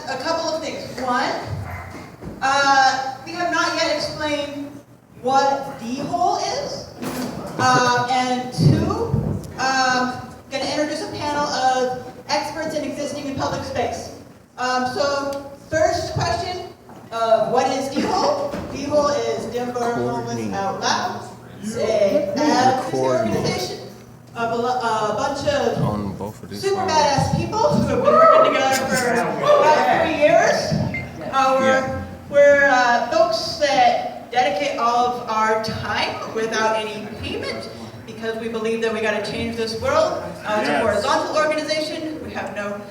a couple of things. One, we have not yet explained what D-hole is. And two, going to introduce a panel of experts in existing in public space. So first question, what is D-hole? D-hole is Denver Homeless Out Loud. It's an advocacy organization of a bunch of super badass people who have been working together for about 3 years. We're folks that dedicate all of our time without any payment because we believe that we got to change this world. It's a horizontal organization. We have no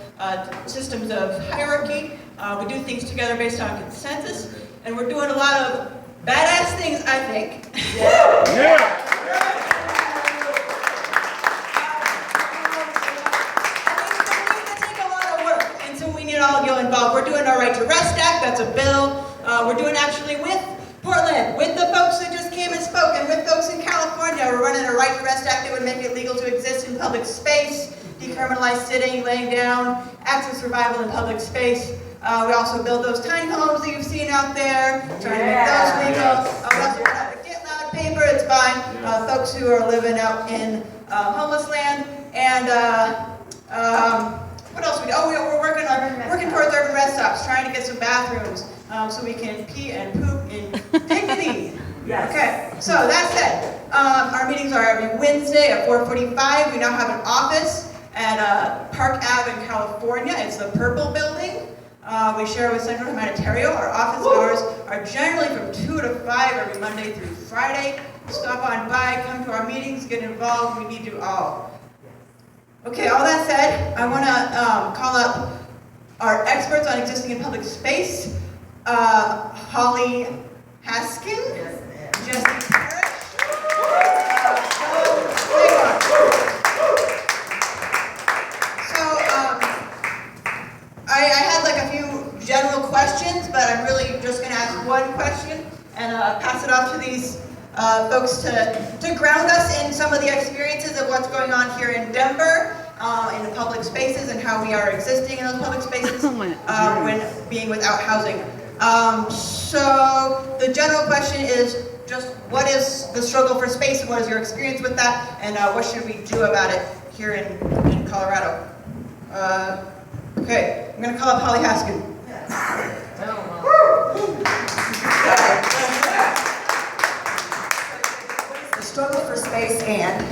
systems of hierarchy. We do things together based on consensus, and we're doing a lot of badass things, I think. Yeah. All of you involved. We're doing our Right to Rest Act, that's a bill. We're doing actually with Portland, with the folks that just came and spoke, and with folks in California. We're running a Right to Rest Act that would make it legal to exist in public space, decriminalize sitting, laying down, active survival in public space. We also build those tiny homes that you've seen out there, trying to make those legal. We also put out a Get Loud paper. It's by folks who are living out in homeless land. And what else we do? Oh, we're working towards urban rest stops, trying to get some bathrooms so we can pee and poop in dignity. Yes. Okay, so that said, our meetings are every Wednesday at 4:45. We now have an office at Park Ave in California. It's the Purple Building. We share with Central Humanitarian. Our office hours are generally from 2 to 5 every Monday through Friday. Stop on by, come to our meetings, get involved. We need you all. Okay, all that said, I want to call up our experts on existing in public space, Holly Haskin, Jesse Parrish, So, I had like a few general questions, but I'm really just going to ask one question and pass it off to these folks to ground us in some of the experiences of what's going on here in Denver, in the public spaces, and how we are existing in those public spaces when being without housing. So the general question is just what is the struggle for space, and what is your experience with that, and what should we do about it here in Colorado? Okay, I'm going to call up Holly Haskin. Struggle for space and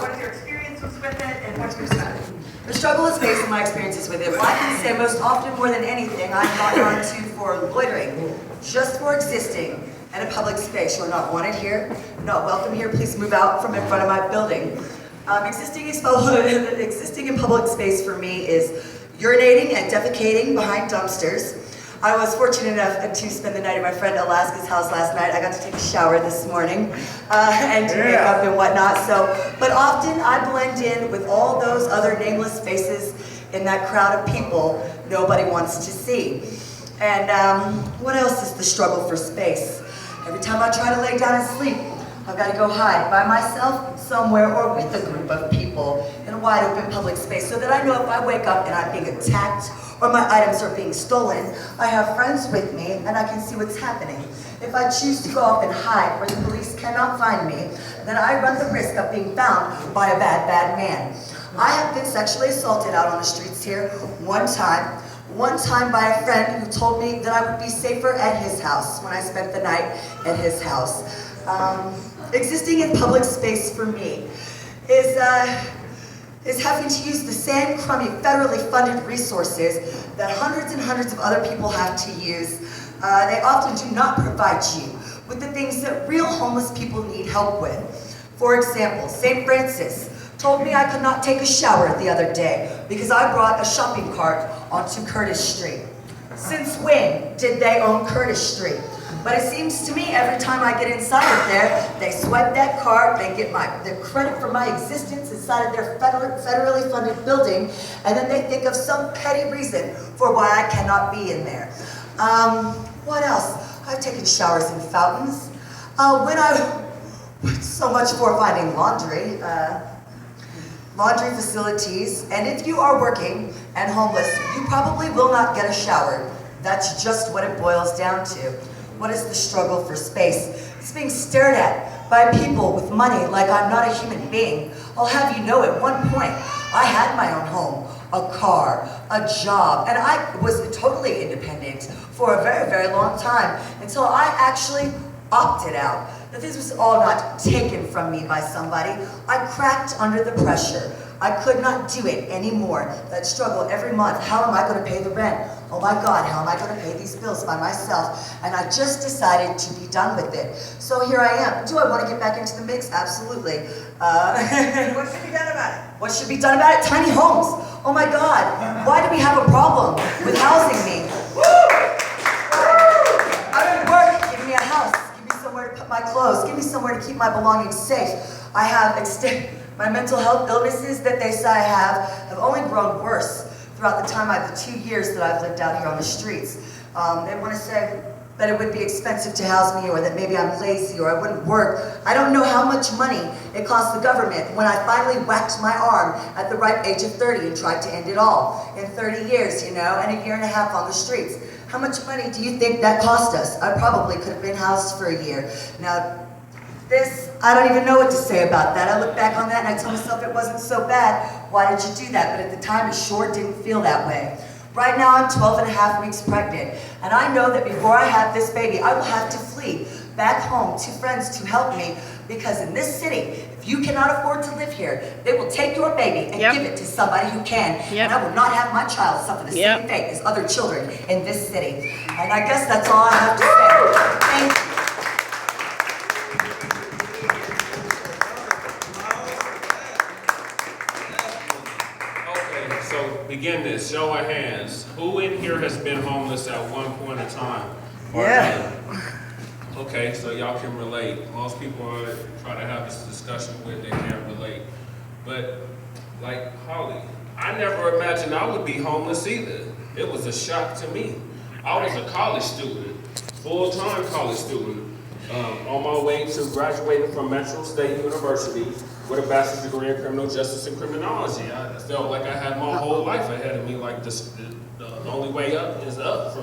what is your experiences with it, and what's your strategy? the struggle of space and my experiences with it. Well, I can say most often, more than anything, I've gotten onto for loitering, just for existing in a public space. You're not wanted here, not welcome here. Please move out from in front of my building. Existing in public space for me is urinating and defecating behind dumpsters. I was fortunate enough to spend the night at my friend Alaska's house last night. I got to take a shower this morning and do makeup and whatnot. But often I blend in with all those other nameless faces in that crowd of people nobody wants to see. And what else is the struggle for space? Every time I try to lay down and sleep, I've got to go hide by myself somewhere or with a group of people in a wide open public space so that I know if I wake up and I'm being attacked or my items are being stolen, I have friends with me and I can see what's happening. If I choose to go off and hide where the police cannot find me, then I run the risk of being found by a bad, bad man. I have been sexually assaulted out on the streets here one time by a friend who told me that I would be safer at his house when I spent the night at his house. Existing in public space for me is having to use the same crummy federally funded resources that hundreds and hundreds of other people have to use. They often do not provide you with the things that real homeless people need help with. For example, St. Francis told me I could not take a shower the other day because I brought a shopping cart onto Curtis Street. Since when did they own Curtis Street? But it seems to me every time I get inside of there, they swipe that card, they get the credit for my existence inside of their federally funded building, and then they think of some petty reason for why I cannot be in there. What else? I've taken showers in fountains. So much for finding laundry. laundry facilities, and if you are working and homeless, you probably will not get a shower. That's just what it boils down to. What is the struggle for space? It's being stared at by people with money like I'm not a human being. I'll have you know, at one point, I had my own home, a car, a job, and I was totally independent for a very, very long time until I actually opted out. That this was all not taken from me by somebody. I cracked under the pressure. I could not do it anymore. That struggle every month. How am I going to pay the rent? Oh my God, how am I going to pay these bills by myself? And I just decided to be done with it. So here I am. Do I want to get back into the mix? Absolutely. What should be done about it? What should be done about it? Tiny homes. Oh my God, why do we have a problem with housing me? I'm at work. Give me a house. Give me somewhere to put my clothes. Give me somewhere to keep my belongings safe. I have my mental health illnesses that they say I have only grown worse throughout the time the 2 years that I've lived out here on the streets. They want to say that it would be expensive to house me, or that maybe I'm lazy, or I wouldn't work. I don't know how much money it cost the government when I finally whacked my arm at the ripe age of 30 and tried to end it all. In 30 years, and a year and a half on the streets. How much money do you think that cost us? I probably could have been housed for a year. Now, I don't even know what to say about that. I look back on that and I tell myself it wasn't so bad. Why did you do that? But at the time, it sure didn't feel that way. Right now, I'm 12 and a half weeks pregnant, and I know that before I have this baby, I will have to flee back home to friends to help me, because in this city, if you cannot afford to live here, they will take your baby and give it to somebody who can. And I will not have my child suffer the same fate as other children in this city. And I guess that's all I have to say. Thank you. So begin this, show of hands. Who in here has been homeless at one point in time? Okay, so y'all can relate. Most people I try to have this discussion with, they can't relate. But like Holly, I never imagined I would be homeless either. It was a shock to me. I was a college student, full-time college student, on my way to graduating from Metro State University with a bachelor's degree in criminal justice and criminology. I felt like I had my whole life ahead of me, like the only way up is up from